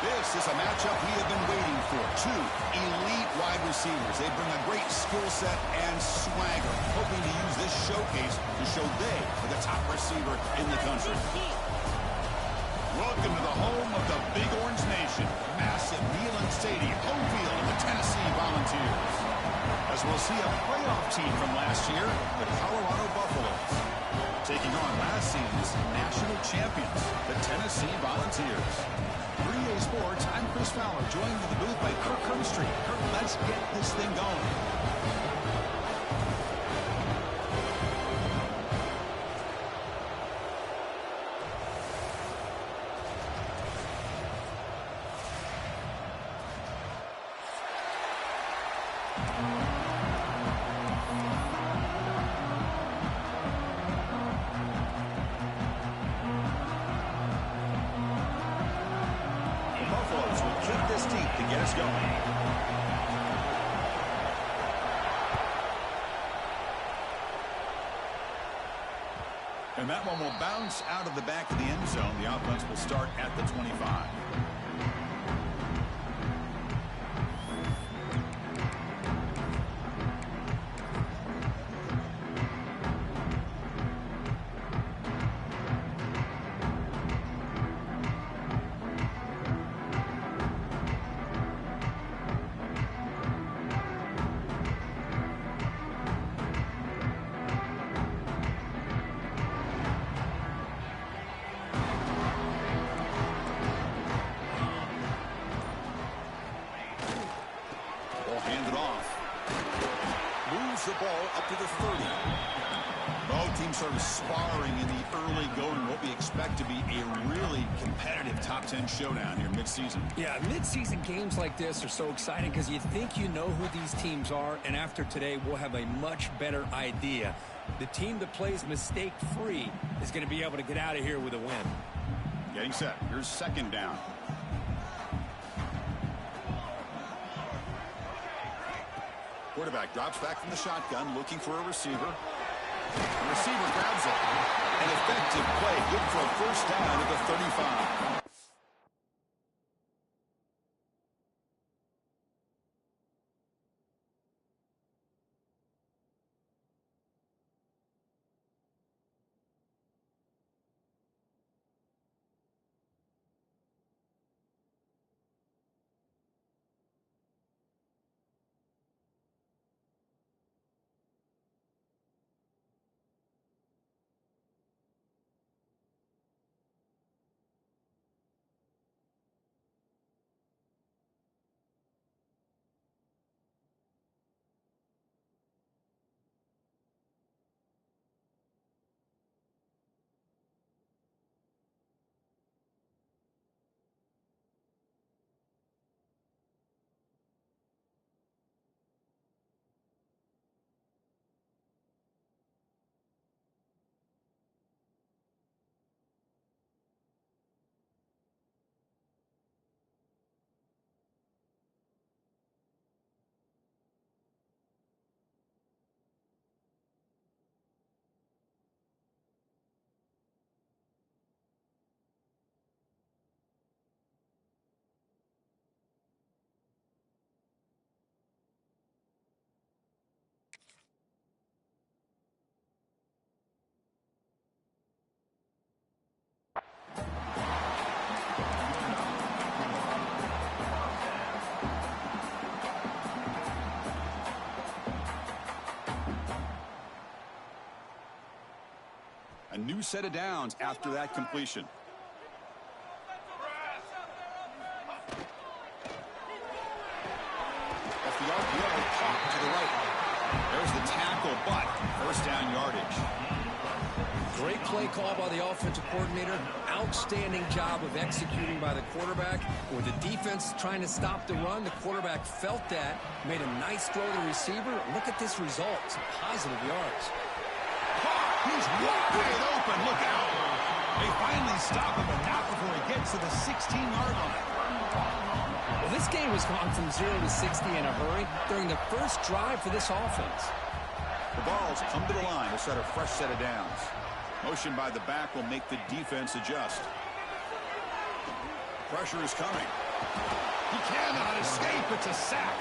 This is a matchup we have been waiting for. Two elite wide receivers. They bring a great skill set and swagger, hoping to use this showcase to show they are the top receiver in the country. Welcome to the home of the Big Orange Nation. Massive Neyland Stadium, home field of the Tennessee Volunteers. As we'll see a playoff team from last year, the Colorado Buffaloes, taking on last season's national champions, the Tennessee Volunteers. 3A Sports, I'm Chris Fowler, joined in the booth by Kirk Cumstreet. Kirk, let's get this thing going. And that one will bounce out of the back of the end zone. The offense will start at the 25. The ball up to the 30. Both teams sort of sparring in the early going, what we expect to be a really competitive top 10 showdown here mid-season. Yeah, mid-season games like this are so exciting because you think you know who these teams are, and after today we'll have a much better idea. The team that plays mistake-free is going to be able to get out of here with a win. Getting set. Here's second down. Quarterback drops back from the shotgun, looking for a receiver. The receiver grabs it. An effective play, good for a first down at the 35. A new set of downs after that completion. Off the RPO, caught to the right. There's the tackle, but first down yardage. Great play call by the offensive coordinator. Outstanding job of executing by the quarterback. With the defense trying to stop the run, the quarterback felt that, made a nice throw to the receiver. Look at this result. Some positive yards. He's wide open. Look out. They finally stop him, but not before he gets to the 16-yard line. Well, this game has gone from 0 to 60 in a hurry during the first drive for this offense. The balls come to the line to set a fresh set of downs. Motion by the back will make the defense adjust. Pressure is coming. He cannot escape. It's a sack.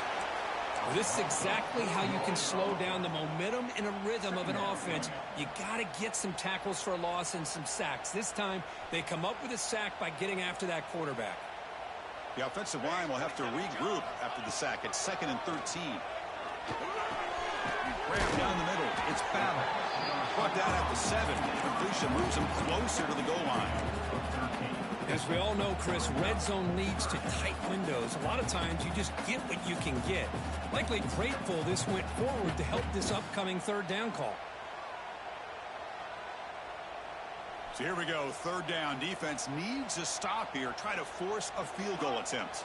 Well, this is exactly how you can slow down the momentum and a rhythm of an offense. You got to get some tackles for a loss and some sacks. This time, they come up with a sack by getting after that quarterback. The offensive line will have to regroup after the sack. It's 2nd and 13. Graham down the middle. It's Battle. Brought down at the 7. Completion moves him closer to the goal line. As we all know, Chris, red zone leads to tight windows. A lot of times you just get what you can get. Likely grateful this went forward to help this upcoming 3rd down call. So here we go, 3rd down. Defense needs a stop here. Try to force a field goal attempt.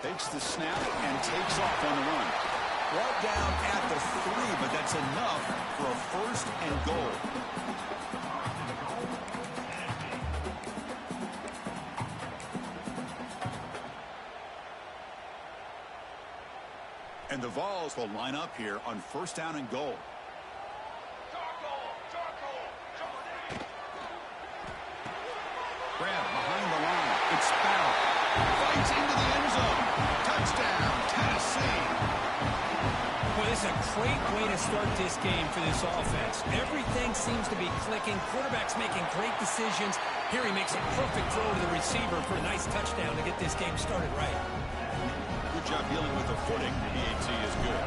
Takes the snap and takes off on the run. Brought down at the 3, but that's enough for a 1st and goal. And the Vols will line up here on 1st down and goal. Grab behind the line. It's foul. Fights into the end zone. Touchdown, Tennessee. Well, this is a great way to start this game for this offense. Everything seems to be clicking. Quarterback's making great decisions. Here he makes a perfect throw to the receiver for a nice touchdown to get this game started right. Good job dealing with the footing. The PAT is good.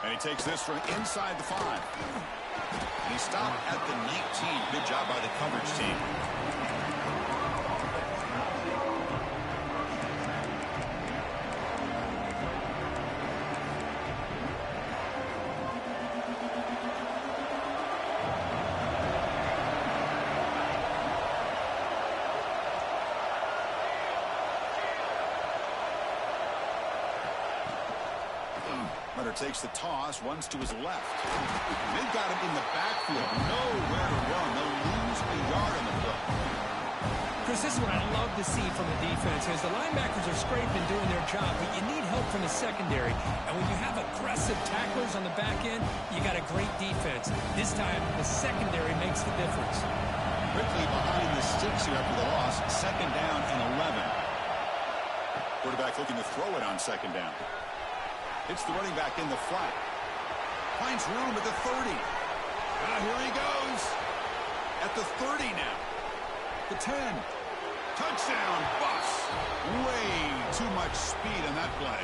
And he takes this from inside the 5. And he stopped at the 19. Good job by the coverage team. Runner takes the toss, runs to his left. They've got him in the backfield. Nowhere to run. They'll lose a yard on the play. Chris, this is what I love to see from the defense. As the linebackers are scraping, doing their job, but you need help from the secondary. And when you have aggressive tacklers on the back end, you got a great defense. This time, the secondary makes the difference. Quickly behind the sticks here after the loss. 2nd down and 11. Quarterback looking to throw it on 2nd down. It's the running back in the flat. Finds room at the 30. Here he goes. At the 30 now. The 10. Touchdown, Buffs. Way too much speed on that play.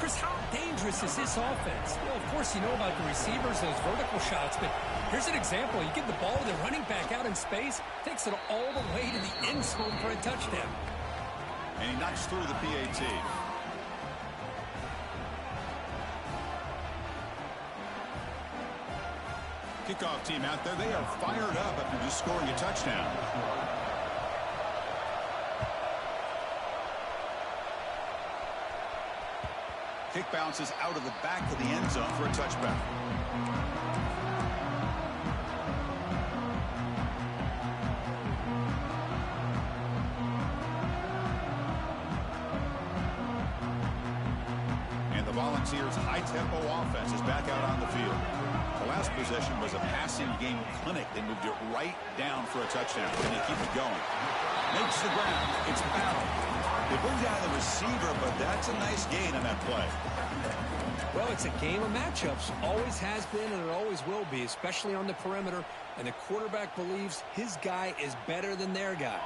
Chris, how dangerous is this offense? Well, of course, you know about the receivers, those vertical shots, but here's an example. You get the ball to the running back out in space, takes it all the way to the end zone for a touchdown. And he knocks through the PAT. Kickoff team out there. They are fired up after just scoring a touchdown. Kick bounces out of the back of the end zone for a touchback. And the Volunteers' high-tempo offense is back out on the field. The last possession was a passing game clinic. They moved it right down for a touchdown. And they keep it going. Makes the ground. It's Battle. They bring down the receiver, but that's a nice gain on that play. Well, it's a game of matchups. Always has been and it always will be, especially on the perimeter. And the quarterback believes his guy is better than their guy.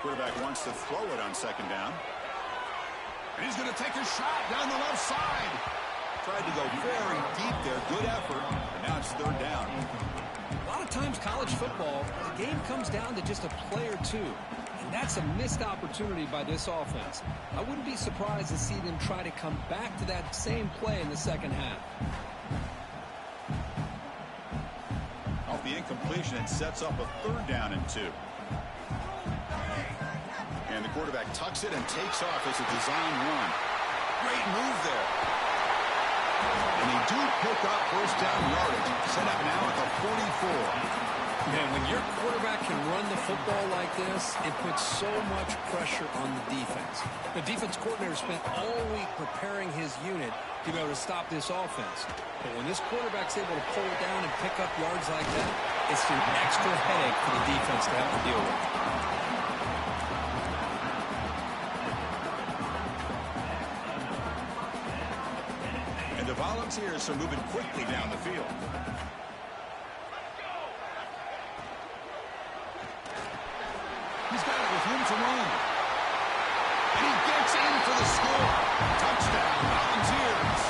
Quarterback wants to throw it on 2nd down. And he's going to take a shot down the left side. Tried to go very deep there. Good effort. And now it's 3rd down. A lot of times college football, the game comes down to just a play or two. And that's a missed opportunity by this offense. I wouldn't be surprised to see them try to come back to that same play in the second half. Off the incompletion, it sets up a 3rd down and 2. And the quarterback tucks it and takes off as a design run. Great move there. And they do pick up first down yardage. Set up now at the 44. Man, when your quarterback can run the football like this, it puts so much pressure on the defense. The defense coordinator spent all week preparing his unit to be able to stop this offense. But when this quarterback's able to pull it down and pick up yards like that, it's an extra headache for the defense to have to deal with. And the Volunteers are moving quickly down the field. He's got it with room to run. And he gets in for the score. Touchdown, Volunteers.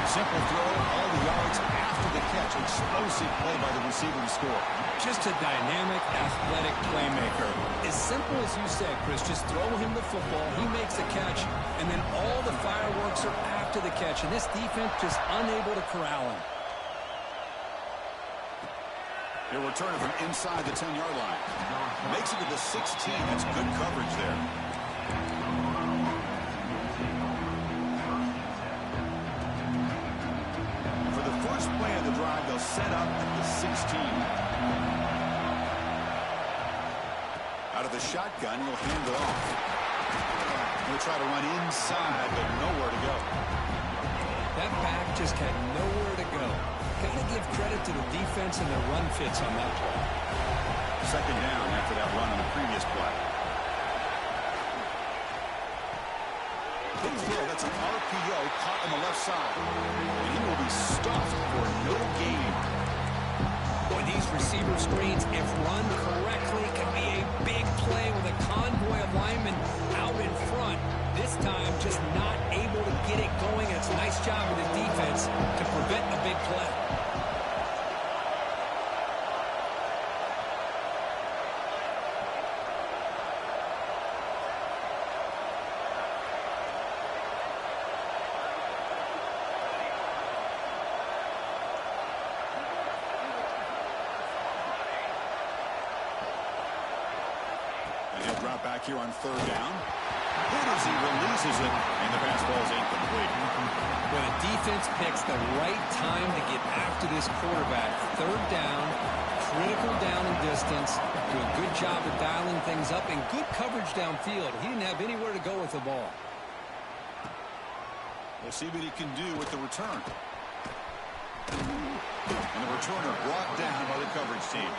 Simple throw, all the yards after the catch. Explosive play by the receiver to score. Just a dynamic, athletic playmaker. As simple as you said, Chris, just throw him the football, he makes a catch, and then all the fireworks are after the catch. And this defense just unable to corral him. He'll return it from inside the 10-yard line. Makes it to the 16. That's good coverage there. For the first play of the drive, they'll set up at the 16. Out of the shotgun, he'll hand it off. He'll try to run inside, but nowhere to go. That back just had nowhere to go. Got to give credit to the defense and their run fits on that play. Second down after that run on the previous play. Good throw. That's an RPO caught on the left side. And he will be stuffed for no gain. Boy, these receiver screens, if run correctly, can be a big play with a convoy of linemen out in front. This time, just not able to get it going. It's a nice job of the defense to prevent a big play. And he'll drop back here on third down. Good as he releases it, and the pass ball is incomplete. When a defense picks the right time to get after this quarterback, third down, critical down and distance, do a good job of dialing things up, and good coverage downfield. He didn't have anywhere to go with the ball. We'll see what he can do with the return. And the returner brought down by the coverage team.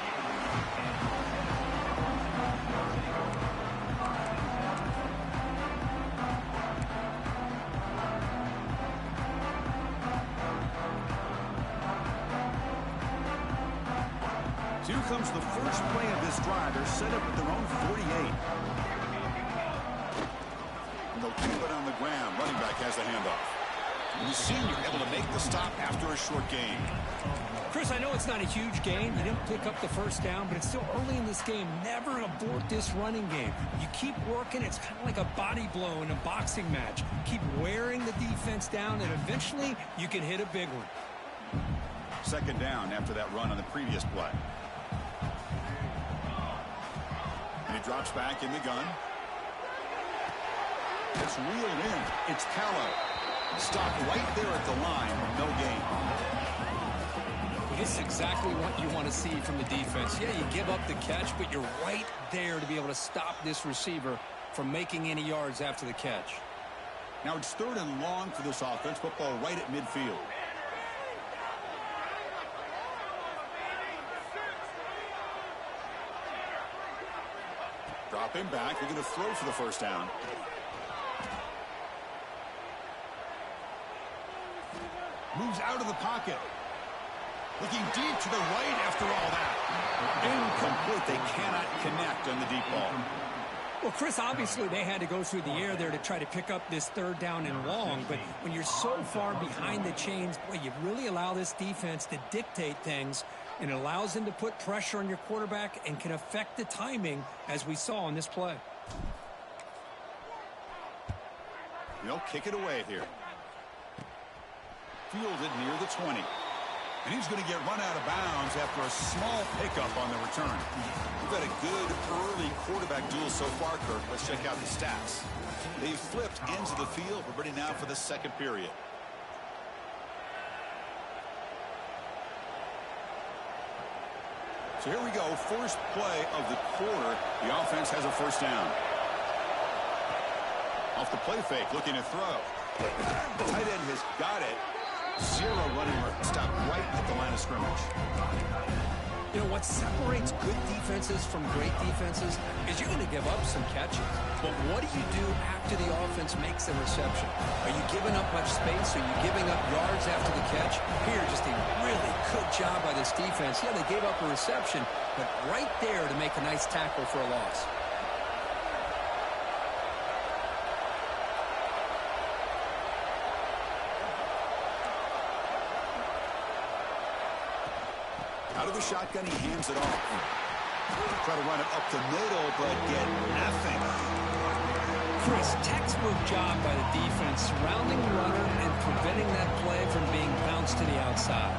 Here comes the first play of this drive. They're set up at their own 48. And they'll keep it on the ground. Running back has the handoff. And the senior able to make the stop after a short gain. Chris, I know it's not a huge gain. You didn't pick up the first down, but it's still early in this game. Never abort this running game. You keep working. It's kind of like a body blow in a boxing match. Keep wearing the defense down, and eventually you can hit a big one. Second down after that run on the previous play. And he drops back in the gun. It's reeled in. It's Callow. Stopped right there at the line. No gain. This is exactly what you want to see from the defense. Yeah, you give up the catch, but you're right there to be able to stop this receiver from making any yards after the catch. Now it's third and long for this offense. Football right at midfield. Drop him back. We're going to throw for the first down. Moves out of the pocket. Looking deep to the right after all that. Incomplete. They cannot connect on the deep ball. Well, Chris, obviously they had to go through the air there to try to pick up this third down and long, but when you're so far behind the chains, boy, you really allow this defense to dictate things, and it allows them to put pressure on your quarterback and can affect the timing, as we saw on this play. They'll kick it away here. Fielded near the 20. And he's going to get run out of bounds after a small pickup on the return. We've had a good early quarterback duel so far, Kirk. Let's check out the stats. They've flipped ends of the field. We're ready now for the second period. So here we go, first play of the quarter. The offense has a first down. Off the play fake, looking to throw. The tight end has got it. Zero running room. Stop right at the line of scrimmage. You know, what separates good defenses from great defenses is you're going to give up some catches. But what do you do after the offense makes a reception? Are you giving up much space? Are you giving up yards after the catch? Here, just a really good job by this defense. Yeah, they gave up a reception, but right there to make a nice tackle for a loss. Out of the shotgun, he hands it off. Try to run it up the middle, but get nothing. Chris, textbook job by the defense, surrounding the runner and preventing that play from being bounced to the outside.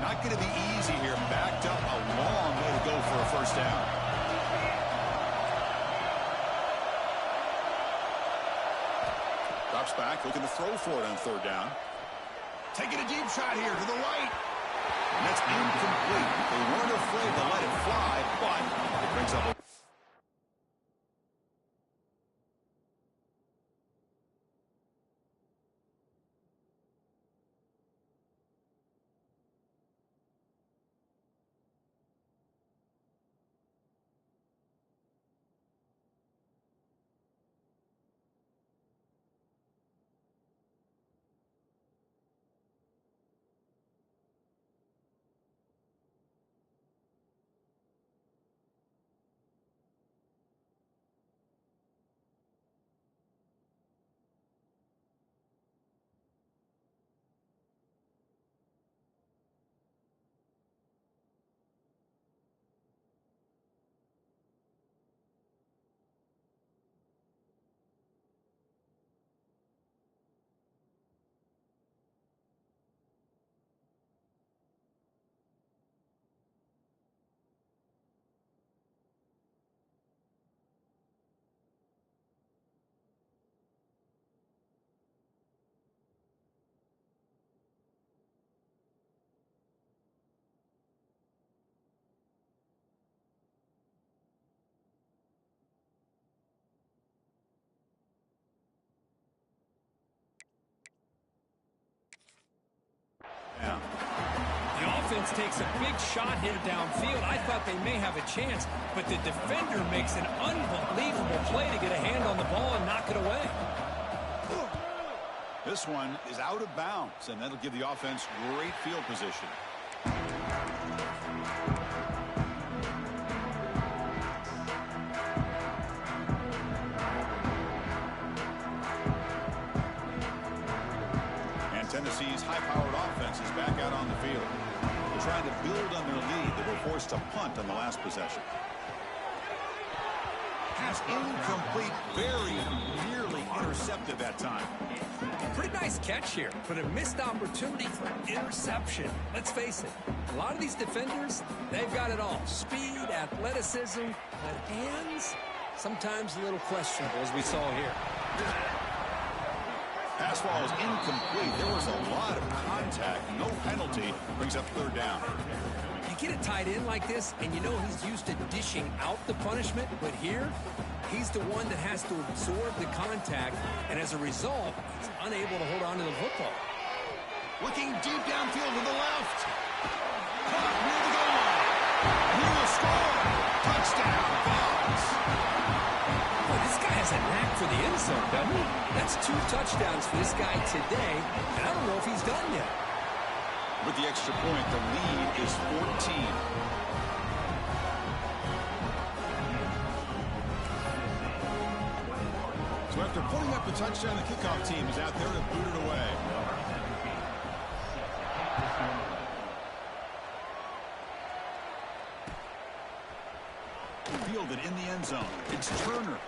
Not going to be easy here. Backed up a long way to go for a first down. Drops back, looking to throw for it on third down. Taking a deep shot here to the right. And that's incomplete. They weren't afraid to let it fly, but it brings up a... The offense takes a big shot here downfield. I thought they may have a chance, but the defender makes an unbelievable play to get a hand on the ball and knock it away. This one is out of bounds, and that'll give the offense great field position. Tennessee's high-powered offense is back out on the field. They're trying to build on their lead. They were forced to punt on the last possession. Pass incomplete, very nearly intercepted that time. Pretty nice catch here, but a missed opportunity for an interception. Let's face it, a lot of these defenders, they've got it all. Speed, athleticism, but hands, sometimes a little questionable, as we saw here. Pass ball is incomplete. There was a lot of contact. No penalty. Brings up third down. You get a tight end like this, and you know he's used to dishing out the punishment, but here, he's the one that has to absorb the contact, and as a result, he's unable to hold on to the football. Looking deep downfield to the left. Caught near the goal line. He will score. Touchdown, Bucs. Boy, this guy has a knack for the end zone, doesn't he? That's 2 touchdowns for this guy today, and I don't know if he's done yet. With the extra point, the lead is 14. So after putting up the touchdown, the kickoff team is out there to boot it away. Fielded in the end zone. It's Turner.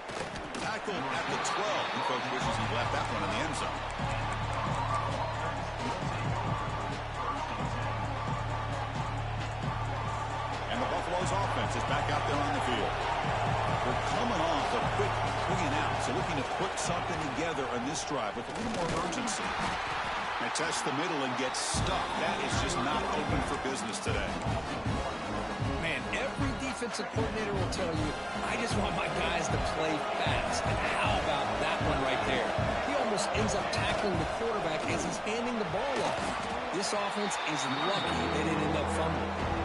Tackled at the 12. The coach wishes he left that one in the end zone. Buffalo's offense is back out there on the field. We're coming off a quick 3-and-out, so looking to put something together on this drive with a little more urgency. They test the middle and get stuck. That is just not open for business today. Man, every defensive coordinator will tell you, I just want my guys to play fast. And how about that one right there? He almost ends up tackling the quarterback as he's handing the ball off. This offense is lucky they didn't end up fumbling.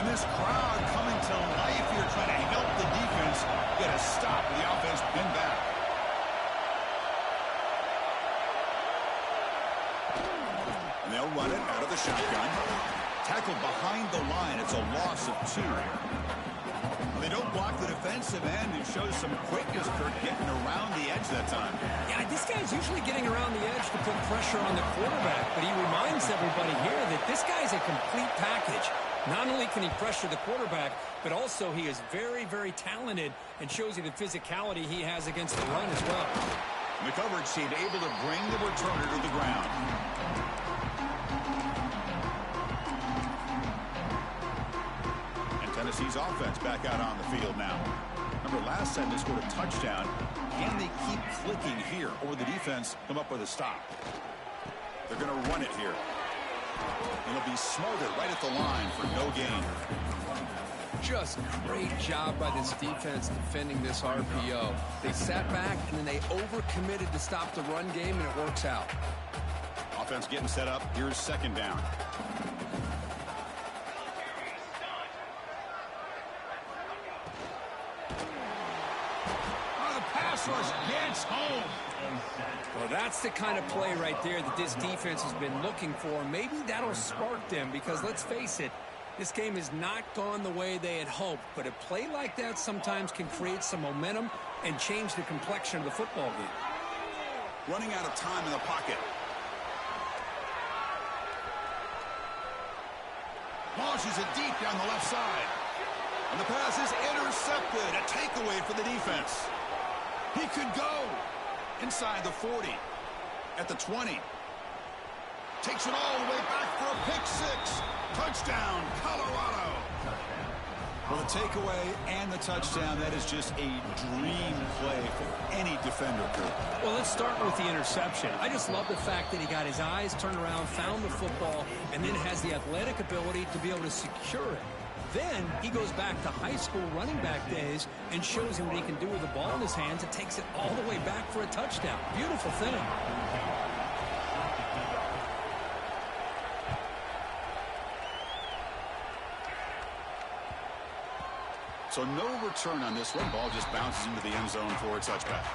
This crowd coming to life here, trying to help the defense get a stop. The offense pinned back. And they'll run it out of the shotgun. Tackled behind the line. It's a loss of 2. They don't block the defensive end and shows some quickness, Kirk, getting around the edge that time. Yeah, this guy's usually getting around the edge to put pressure on the quarterback, but he reminds everybody here that this guy's a complete package. Not only can he pressure the quarterback, but also he is very, very talented and shows you the physicality he has against the run as well. The coverage team able to bring the returner to the ground. And Tennessee's offense back out on the field now. Remember, last time they scored a touchdown. Can they keep clicking here, or the defense come up with a stop? They're going to run it here. And it'll be smothered right at the line for no gain. Just great job by this defense defending this RPO. They sat back, and then they overcommitted to stop the run game, and it works out. Offense getting set up. Here's second down. The pass rush gets home. Well, that's the kind of play right there that this defense has been looking for. Maybe that'll spark them because, let's face it, this game has not gone the way they had hoped. But a play like that sometimes can create some momentum and change the complexion of the football game. Running out of time in the pocket. Launches it deep down the left side. And the pass is intercepted. A takeaway for the defense. He could go. Inside the 40, at the 20. Takes it all the way back for a pick 6. Touchdown, Colorado. Well, the takeaway and the touchdown, that is just a dream play for any defender, Kurt. Well, let's start with the interception. I just love the fact that he got his eyes turned around, found the football, and then has the athletic ability to be able to secure it. Then he goes back to high school running back days and shows him what he can do with the ball in his hands and takes it all the way back for a touchdown. Beautiful thing. So no return on this one. Ball just bounces into the end zone for a touchback.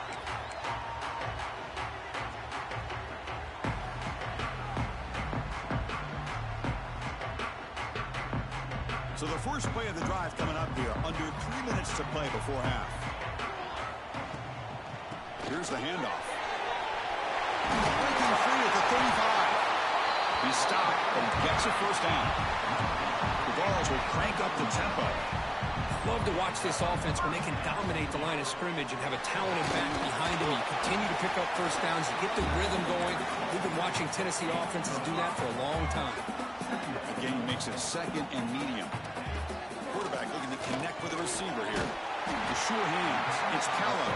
So the first play of the drive coming up here. Under 3 minutes to play before half. Here's the handoff. Breaking free at the 35. He stopped, but he gets a first down. The Vols will crank up the tempo. Love to watch this offense when they can dominate the line of scrimmage and have a talented back behind him. You continue to pick up first downs, you get the rhythm going. We've been watching Tennessee offenses do that for a long time. Again, he makes it second and medium. Quarterback looking to connect with the receiver here. The sure hands. It's Callow.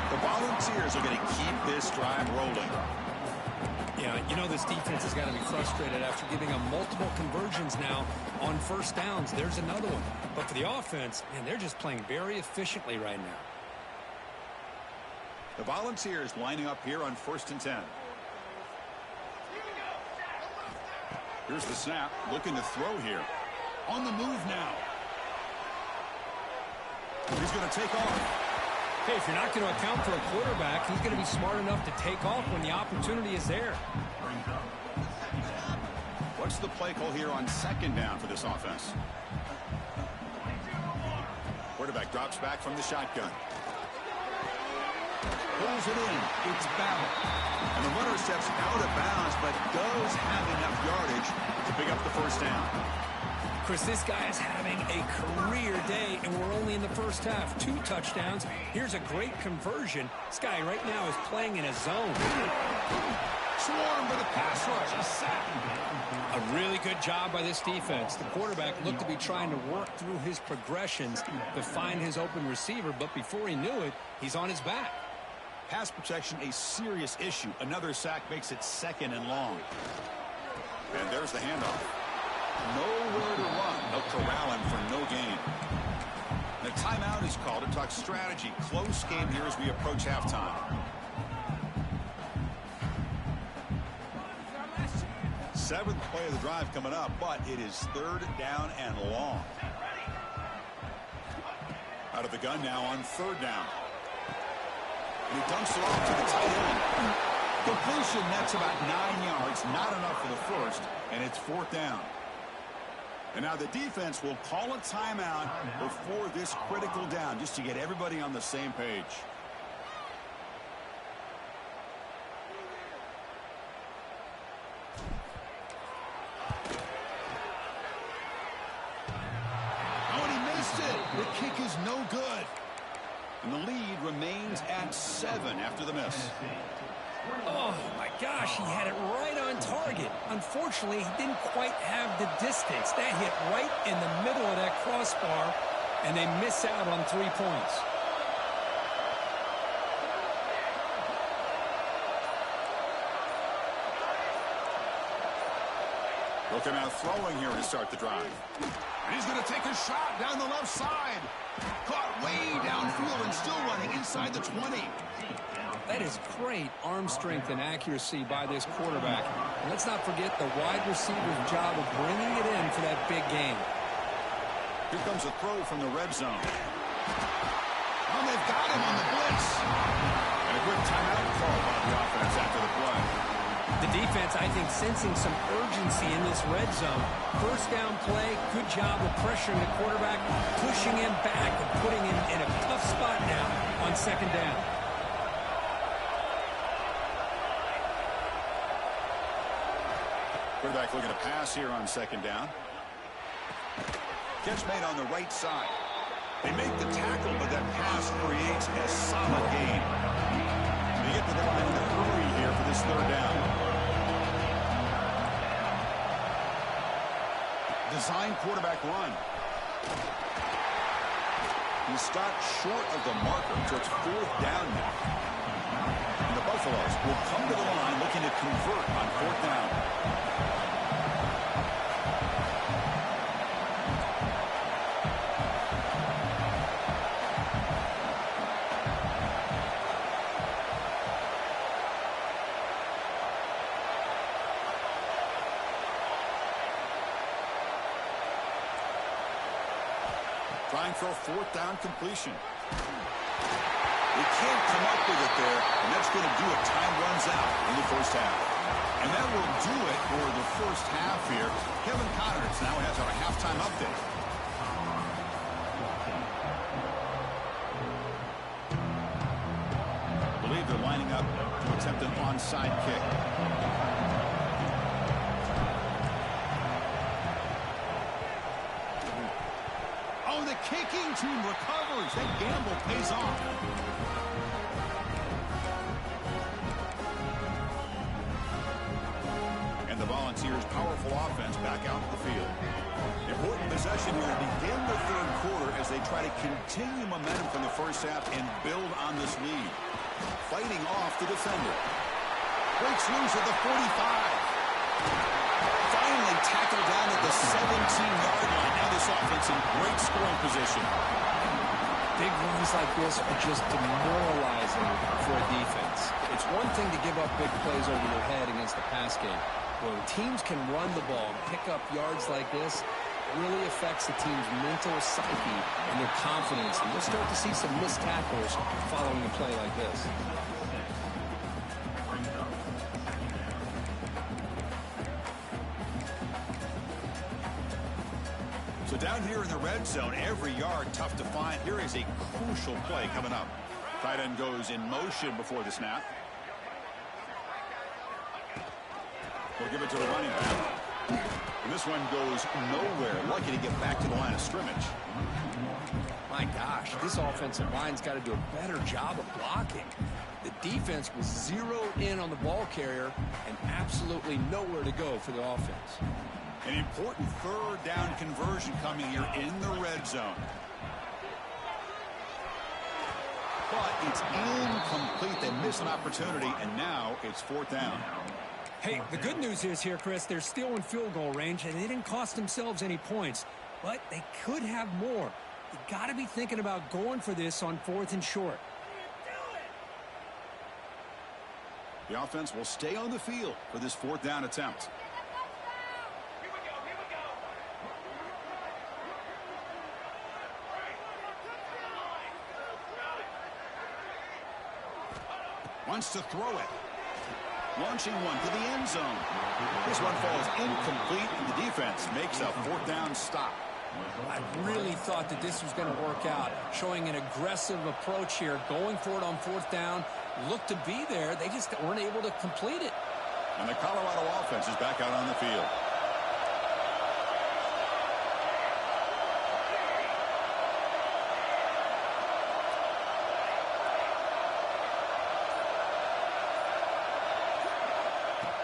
The Volunteers are going to keep this drive rolling. Yeah, you know this defense has got to be frustrated after giving them multiple conversions now on first downs. There's another one. But for the offense, man, they're just playing very efficiently right now. The Volunteers lining up here on 1st and 10. Here's the snap. Looking to throw here. On the move now. He's going to take off. Hey, if you're not going to account for a quarterback, he's going to be smart enough to take off when the opportunity is there. What's the play call here on second down for this offense? Quarterback drops back from the shotgun. Pulls it in. It's battle. And the runner steps out of bounds, but does have enough yardage to pick up the first down. Chris, this guy is having a career day, and we're only in the first half. 2 touchdowns. Here's a great conversion. This guy right now is playing in a zone. Swarm for the pass rush. A sack. A really good job by this defense. The quarterback looked to be trying to work through his progressions to find his open receiver, but before he knew it, he's on his back. Pass protection, a serious issue. Another sack makes it 2nd and long. And there's the handoff. Nowhere to run. They'll corral him for no gain. The timeout is called to talk strategy. Close game here as we approach halftime. Seventh play of the drive coming up, but it is 3rd down and long. Out of the gun now on 3rd down. And he dumps it off to the tight end. Completion, that's about 9 yards. Not enough for the first, and it's 4th down. And now the defense will call a timeout before this critical down, just to get everybody on the same page. Oh, and he missed it. The kick is no good. And the lead remains at 7 after the miss. Oh, my gosh, he had it right on target. Unfortunately, he didn't quite have the distance. That hit right in the middle of that crossbar, and they miss out on 3 points. Looking out throwing here to start the drive. And he's going to take a shot down the left side. Caught way downfield and still running inside the 20. That is great arm strength and accuracy by this quarterback. And let's not forget the wide receiver's job of bringing it in for that big game. Here comes a throw from the red zone. Oh, they've got him on the blitz. And a quick timeout call by the offense after the play. The defense, I think, sensing some urgency in this red zone. First down play, good job of pressuring the quarterback, pushing him back and putting him in a tough spot now on 2nd down. Quarterback looking to pass here on 2nd down. Catch made on the right side. They make the tackle, but that pass creates a solid gain. They get to the line in a hurry here for this 3rd down. Design quarterback run. He's stopped short of the marker, so it's 4th down now. And the Buffaloes will come to the line looking to convert on 4th down. Trying for a 4th down completion. They can't come up with it there, and that's going to do it. Time runs out in the first half. And that will do it for the first half here. Kevin Connors now has our halftime update. I believe they're lining up to attempt an onside kick. The kicking team recovers. That gamble pays off. And the Volunteers' powerful offense back out in the field. Important possession here to begin the 3rd quarter as they try to continue momentum from the first half and build on this lead. Fighting off the defender. Breaks loose at the 45. Finally tackled down at the 17-yard line. Now this offense in great scoring position. Big runs like this are just demoralizing for a defense. It's one thing to give up big plays over your head against the pass game. When teams can run the ball and pick up yards like this, it really affects the team's mental psyche and their confidence. And you'll start to see some missed tackles following a play like this. So down here in the red zone, every yard tough to find. Here is a crucial play coming up. Tight end goes in motion before the snap. We'll give it to the running back. And this one goes nowhere. Lucky to get back to the line of scrimmage. My gosh, this offensive line's got to do a better job of blocking. The defense was zeroed in on the ball carrier and absolutely nowhere to go for the offense. An important third down conversion coming here in the red zone. But it's incomplete. They missed an opportunity, and now it's fourth down. Hey, the good news is here, Chris, they're still in field goal range, and they didn't cost themselves any points. But they could have more. You got to be thinking about going for this on 4th and short. The offense will stay on the field for this fourth down attempt. Wants to throw it. Launching one to the end zone. This one falls incomplete, and the defense makes a fourth down stop. I really thought that this was going to work out, showing an aggressive approach here, going for it on 4th down. Looked to be there. They just weren't able to complete it. And the Colorado offense is back out on the field.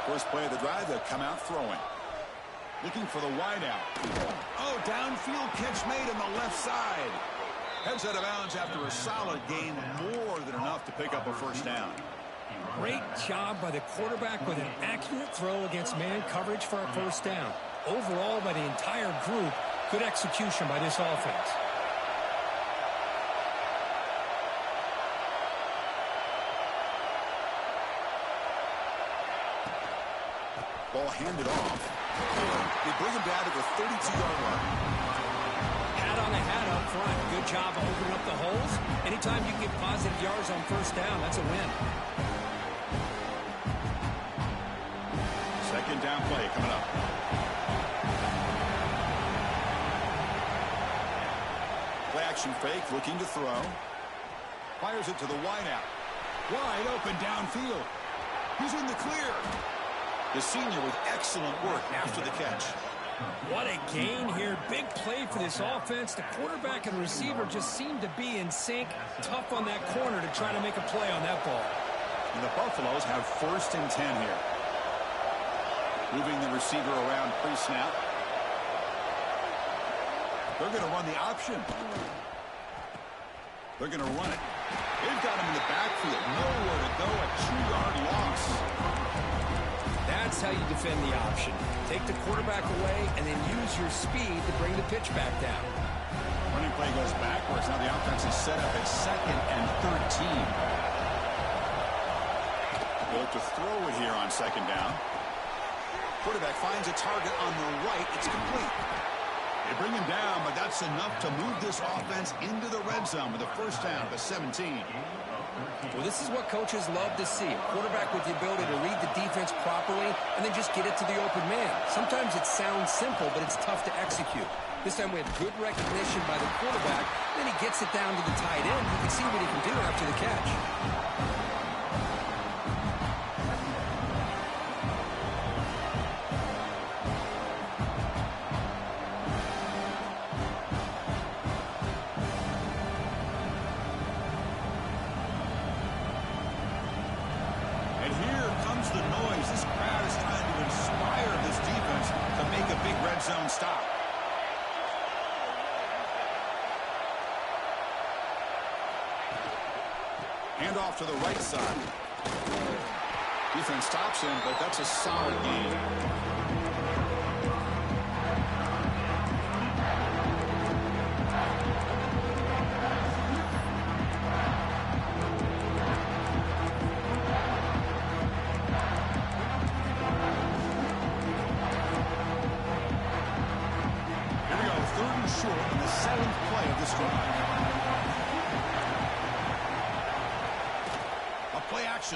First play of the drive, they'll come out throwing. Looking for the wideout. Oh, downfield catch made on the left side. Heads out of bounds after a solid gain, more than enough to pick up a first down. Great job by the quarterback with an accurate throw against man coverage for a first down. Overall, by the entire group, good execution by this offense. Ball handed off. They bring him down to the 32-yard line. Hat on the hat up front. Good job of opening up the holes. Anytime you can get positive yards on first down, that's a win. Second down play coming up. Play action fake, looking to throw. Fires it to the wideout. Wide open downfield. He's in the clear. The senior with excellent work after the catch. What a gain here. Big play for this offense. The quarterback and receiver just seem to be in sync. Tough on that corner to try to make a play on that ball. And the Buffaloes have 1st and 10 here. Moving the receiver around pre-snap. They're going to run the option. They're going to run it. They've got him in the backfield. Nowhere to go. A 2-yard loss. That's how you defend the option. Take the quarterback away and then use your speed to bring the pitch back down. Running play goes backwards. Now the offense is set up at 2nd and 13. They'll look to throw it here on 2nd down. Quarterback finds a target on the right. It's complete. They bring him down, but that's enough to move this offense into the red zone with a first down to 17. Well, this is what coaches love to see. A quarterback with the ability to read the defense properly and then just get it to the open man. Sometimes it sounds simple, but it's tough to execute. This time we had good recognition by the quarterback. Then he gets it down to the tight end. You can see what he can do after the catch. Zone stop. Hand off to the right side. Defense stops him, but that's a solid gain.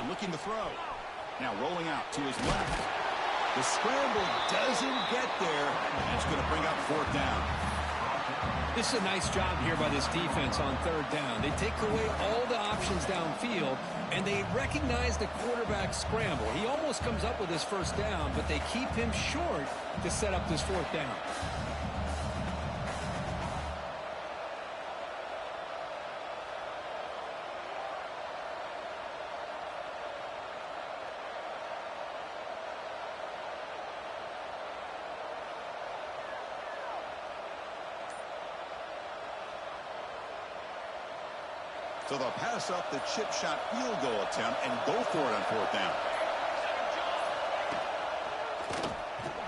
Looking to throw. Now rolling out to his left. The scramble doesn't get there. It's going to bring up 4th down. This is a nice job here by this defense on third down. They take away all the options downfield, and they recognize the quarterback scramble. He almost comes up with his first down, but they keep him short to set up this fourth down. So they'll pass up the chip shot field goal attempt and go for it on fourth down.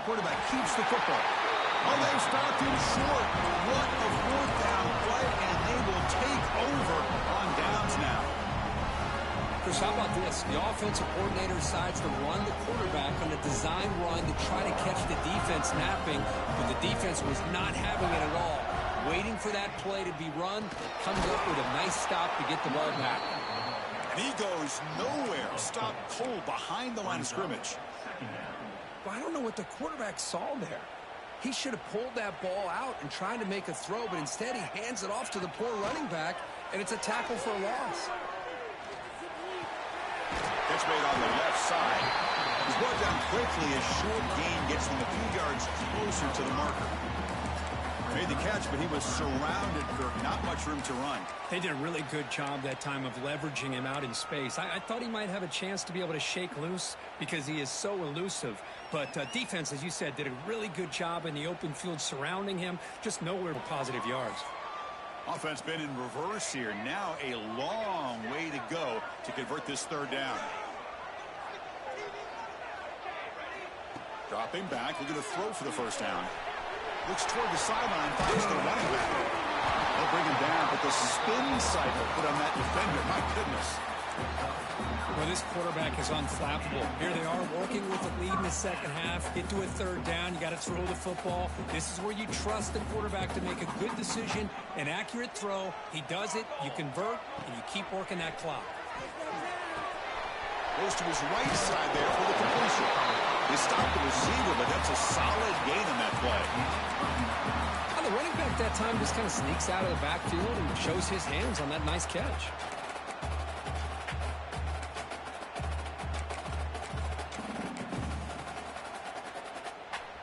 Quarterback keeps the football. Oh, they've stopped him short. What a fourth down play, and they will take over on downs now. Chris, how about this? The offensive coordinator decides to run the quarterback on a design run to try to catch the defense napping, but the defense was not having it at all. Waiting for that play to be run, comes up with a nice stop to get the ball back. And he goes nowhere. Stop cold behind the line of scrimmage. Well, I don't know what the quarterback saw there. He should have pulled that ball out and tried to make a throw, but instead he hands it off to the poor running back, and it's a tackle for a loss. Catch made on the left side. He's brought down quickly as short gain gets them a few yards closer to the marker. Made the catch, but he was surrounded, Kirk. Not much room to run. They did a really good job that time of leveraging him out in space. I thought he might have a chance to be able to shake loose because he is so elusive. But defense, as you said, did a really good job in the open field surrounding him. Just nowhere for positive yards. Offense been in reverse here. Now a long way to go to convert this third down. Dropping back. We're going to throw for the first down. Looks toward the sideline, finds the running back. They'll bring him down, but the spin cycle put on that defender. My goodness. Well, this quarterback is unflappable. Here they are working with the lead in the second half. Get to a third down. You got to throw the football. This is where you trust the quarterback to make a good decision, an accurate throw. He does it, you convert, and you keep working that clock. Goes to his right side there for the completion. They stopped the receiver, but that's a solid gain on that play. Well, the running back that time just kind of sneaks out of the backfield and shows his hands on that nice catch.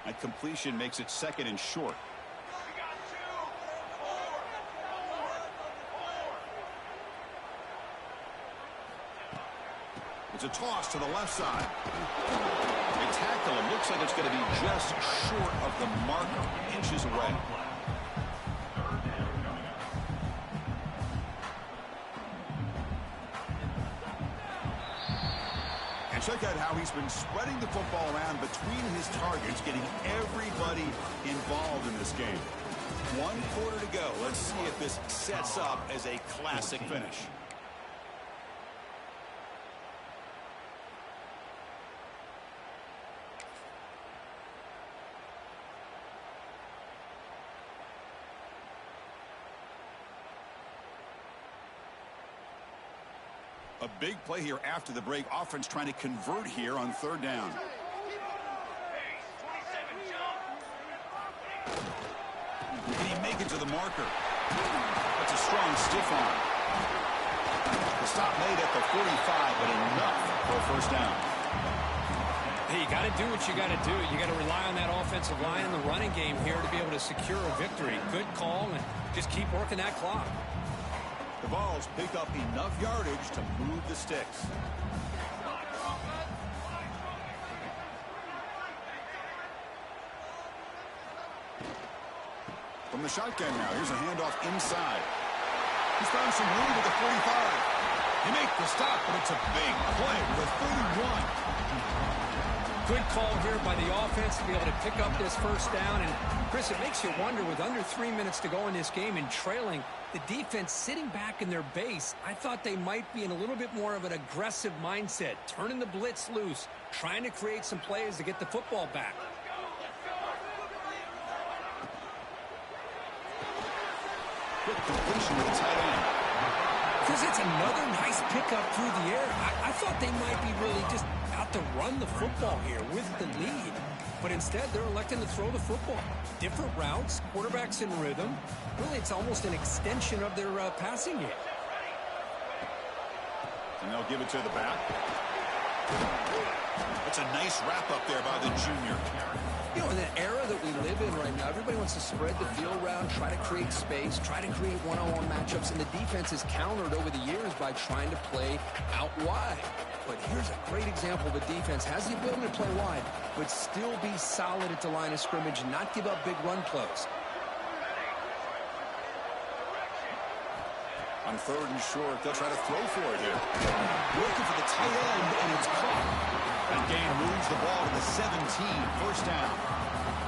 That completion makes it second and short. It's a toss to the left side. They tackle him. Looks like it's going to be just short of the marker, inches away. And check out how he's been spreading the football around between his targets, getting everybody involved in this game. 1 quarter to go. Let's see if this sets up as a classic finish. A big play here after the break. Offense trying to convert here on third down. Can he make it to the marker? That's a strong stiff arm. The stop made at the 45, but enough for a first down. Hey, you got to do what you got to do. You got to rely on that offensive line in the running game here to be able to secure a victory. Good call, and just keep working that clock. The Vols pick up enough yardage to move the sticks. From the shotgun now, here's a handoff inside. He's found some room at the 45. He makes the stop, but it's a big play with a 31. Good call here by the offense to be able to pick up this first down. And, Chris, it makes you wonder, with under 3 minutes to go in this game and trailing, the defense sitting back in their base, I thought they might be in a little bit more of an aggressive mindset, turning the blitz loose, trying to create some plays to get the football back. Quick completion to the tight end. Because it's another nice pickup through the air. I thought they might be really just out to run the football here with the lead. But instead, they're electing to throw the football. Different routes, quarterbacks in rhythm. Really, it's almost an extension of their passing game. And they'll give it to the back. That's a nice wrap up there by the junior. You know, in the era that we live in right now, everybody wants to spread the field around, try to create space, try to create one-on-one matchups, and the defense is countered over the years by trying to play out wide. But here's a great example of a defense has the ability to play wide, but still be solid at the line of scrimmage and not give up big run plays. On 3rd and short, they'll try to throw for it here. Looking for the tight end, and it's caught. That gain moves the ball to the 17, 1st down.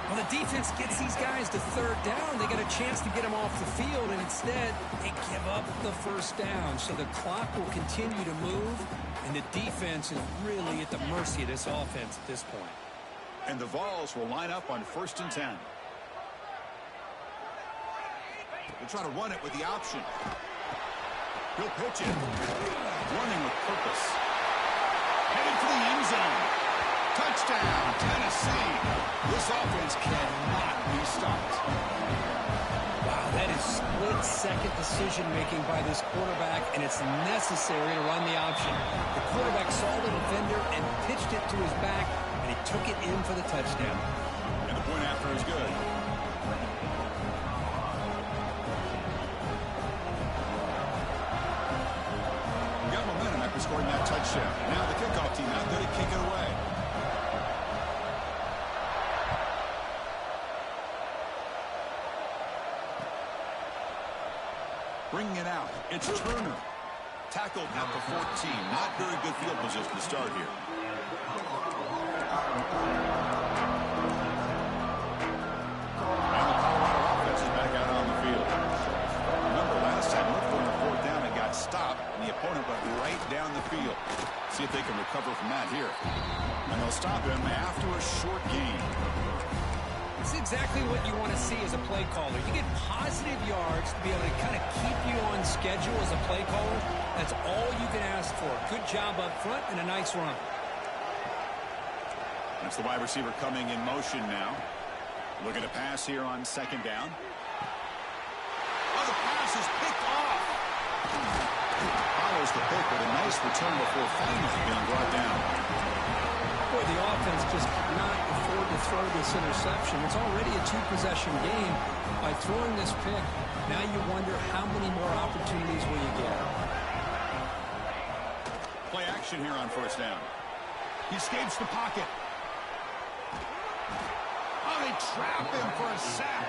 Well, the defense gets these guys to 3rd down. They got a chance to get them off the field, and instead, they give up the 1st down. So the clock will continue to move, and the defense is really at the mercy of this offense at this point. And the Vols will line up on 1st and 10. They'll try to run it with the option. He'll pitch it. Running with purpose. Headed for the end zone. Touchdown, Tennessee. This offense cannot be stopped. Wow, that is split-second decision-making by this quarterback, and it's necessary to run the option. The quarterback saw the defender and pitched it to his back, and he took it in for the touchdown. And the point after is good. Scoring that touchdown. Now the kickoff team out there to kick it away. Bringing it out. It's Turner. Tackled at the 14. Not very good field position to start here. And the Colorado offense is back out on the field. Remember last time, looked for the 4th down and got stopped. The opponent went right down the field. See if they can recover from that here. And they'll stop him after a short gain. It's exactly what you want to see as a play caller. You get positive yards to be able to kind of keep you on schedule as a play caller. That's all you can ask for. Good job up front and a nice run. That's the wide receiver coming in motion now. Looking to pass here on 2nd down. Oh, the pass is picked off. Follows the pick with a nice return before finally being brought down. Boy, the offense just cannot afford to throw this interception. It's already a 2-possession game. By throwing this pick, now you wonder how many more opportunities will you get. Play action here on 1st down. He escapes the pocket. Oh, they trap him for a sack.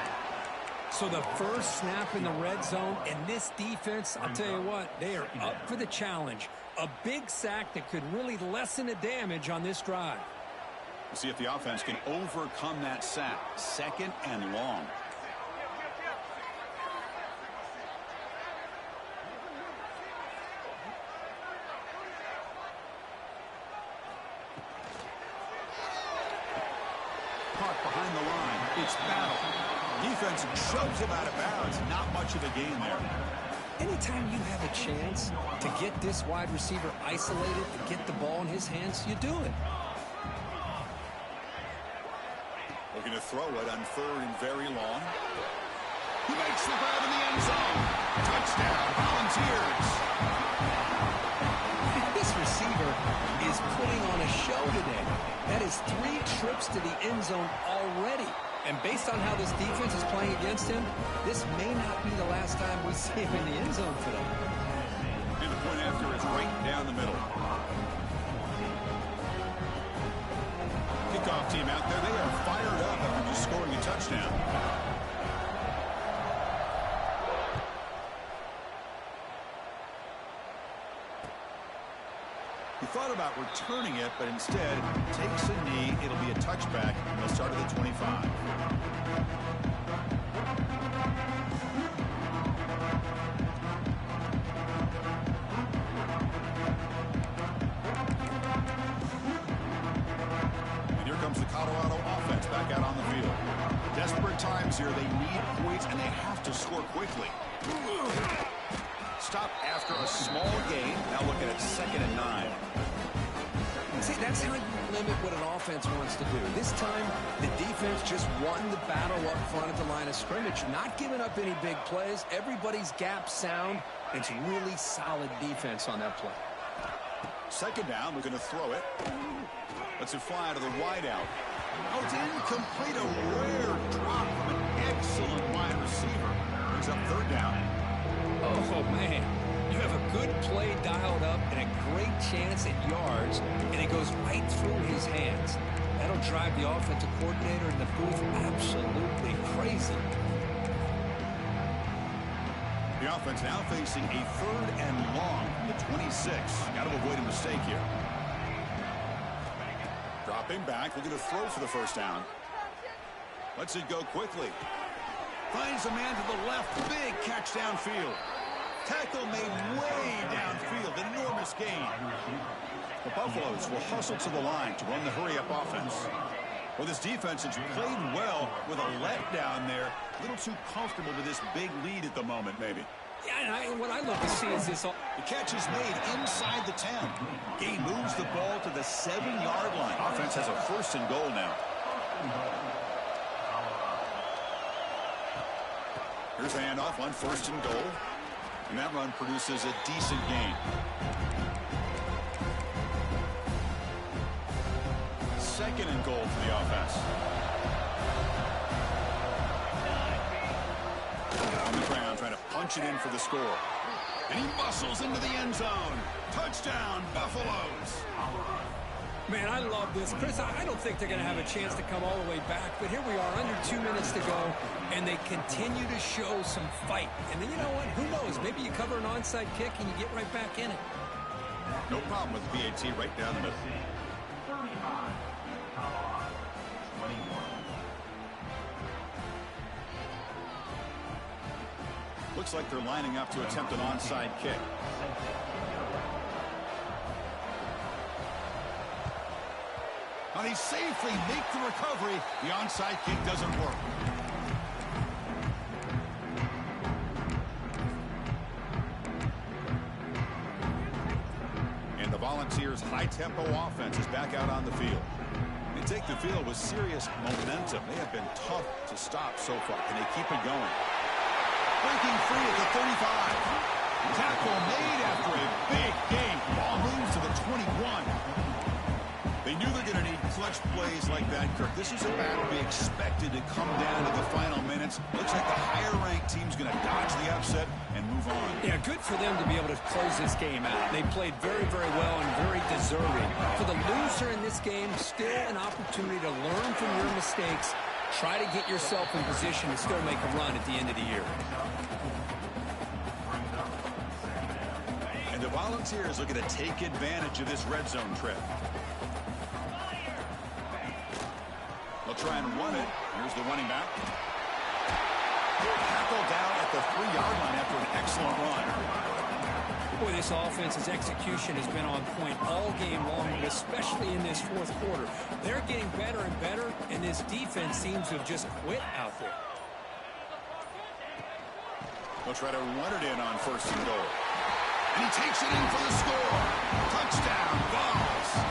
So the first snap in the red zone, and this defense, I'll tell you what, they are up for the challenge. A big sack that could really lessen the damage on this drive. We'll see if the offense can overcome that sack. 2nd and long. Caught behind the line. It's Battle. Defense shoves him out of bounds. Not much of a gain there. Anytime you have a chance to get this wide receiver isolated and get the ball in his hands, you do it. Looking to throw it on 3rd and very long. He makes the grab in the end zone. Touchdown, Volunteers. This receiver is putting on a show today. That is 3 trips to the end zone already. And based on how this defense is playing against him, this may not be the last time we see him in the end zone today. And the point after is right down the middle. Kickoff team out there, they are fired up after just scoring a touchdown. He thought about returning it, but instead takes a knee. It'll be a touchback, and they'll start at the 25. And here comes the Colorado offense back out on the field. Desperate times here. They need points, and they have to score quickly. Stop after a small gain. Now looking at 2nd and 9. See, that's how you limit what an offense wants to do. This time, the defense just won the battle up front at the line of scrimmage, not giving up any big plays. Everybody's gap sound. It's really solid defense on that play. Second down, we're going to throw it. Lets it fly to the wideout. Oh, it's incomplete. A rare drop from an excellent wide receiver. Brings up third down. Oh, man. You have a good play dialed up and a great chance at yards, and it goes right through his hands. That'll drive the offensive coordinator in the booth absolutely crazy. The offense now facing a third and long from the 26. Got to avoid a mistake here. Dropping back, looking to throw for the first down. Lets it go quickly. Finds a man to the left. Big catch downfield. Tackle made way downfield. Enormous gain. The Buffaloes will hustle to the line to run the hurry-up offense. Well, this defense has played well with a letdown there. A little too comfortable with this big lead at the moment, maybe. Yeah, and what I love to see is this. The catch is made inside the 10. He moves the ball to the 7-yard line. Offense has a first and goal now. Here's the handoff on first and goal. And that run produces a decent gain. Second and goal for the offense. On the ground, trying to punch it in for the score. And he muscles into the end zone. Touchdown, Buffaloes. Man, I love this. Chris, I don't think they're going to have a chance to come all the way back, but here we are, under 2 minutes to go, and they continue to show some fight. And then, you know what? Who knows? Maybe you cover an onside kick and you get right back in it. No problem with BAT right down the middle. Looks like they're lining up to attempt an onside kick. Now they safely make the recovery. The onside kick doesn't work. And the Volunteers' high-tempo offense is back out on the field. They take the field with serious momentum. They have been tough to stop so far. Can they keep it going? Breaking free at the 35. Tackle made after a big gain. Ball moves to the 21. They knew they're going to need clutch plays like that, Kirk. This is a battle to be expected to come down to the final minutes. Looks like the higher-ranked team's going to dodge the upset and move on. Yeah, good for them to be able to close this game out. They played very, very well and very deserving. For the loser in this game, still an opportunity to learn from your mistakes. Try to get yourself in position to still make a run at the end of the year. And the Volunteers looking to take advantage of this red zone trip. They'll try and run it. Here's the running back. Tackled down at the 3-yard line after an excellent run. Boy, this offense's execution has been on point all game long, but especially in this fourth quarter. They're getting better and better, and this defense seems to have just quit out there. They'll try to run it in on first and goal. And he takes it in for the score. Touchdown, Vols.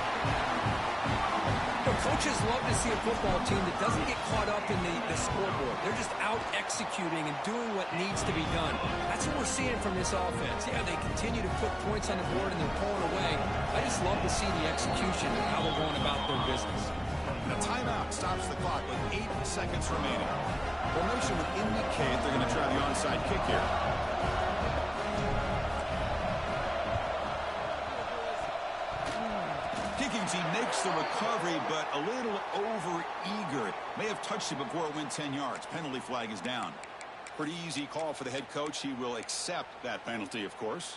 Coaches love to see a football team that doesn't get caught up in the scoreboard. They're just out executing and doing what needs to be done. That's what we're seeing from this offense. Yeah, they continue to put points on the board and they're pulling away. I just love to see the execution and how they're going about their business. And a timeout stops the clock with 8 seconds remaining. Formation would indicate they're going to try the onside kick here. He makes the recovery, but a little over-eager. May have touched it before it went 10 yards. Penalty flag is down. Pretty easy call for the head coach. He will accept that penalty, of course.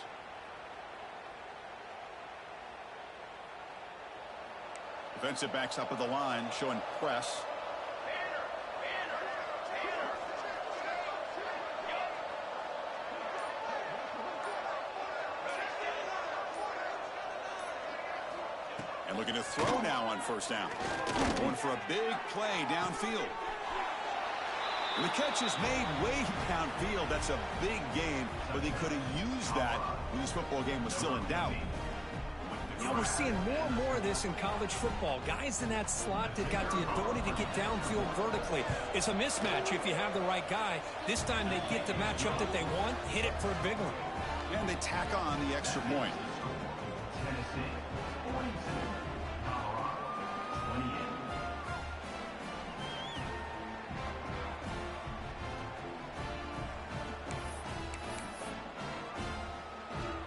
Defensive backs up at the line, showing press. And looking to throw now on first down. Going for a big play downfield. And the catch is made way downfield. That's a big gain, but they could have used that when this football game was still in doubt. You know, we're seeing more and more of this in college football. Guys in that slot that got the ability to get downfield vertically. It's a mismatch if you have the right guy. This time they get the matchup that they want, hit it for a big one. And they tack on the extra point.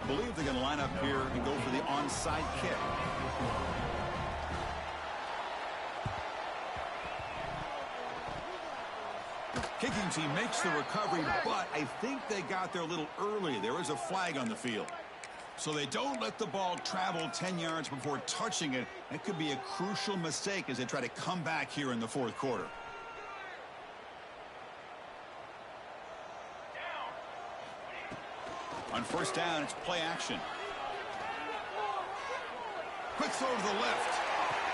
I believe they're going to line up here and go for the onside kick. Kicking team makes the recovery, but I think they got there a little early. There is a flag on the field. So they don't let the ball travel 10 yards before touching it. That could be a crucial mistake as they try to come back here in the fourth quarter. On first down, it's play action. Quick throw to the left.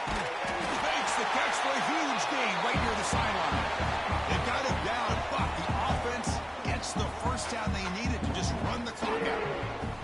Makes the catch for a huge gain right near the sideline. They've got it down, but the offense gets the first down they needed to just run the clock out.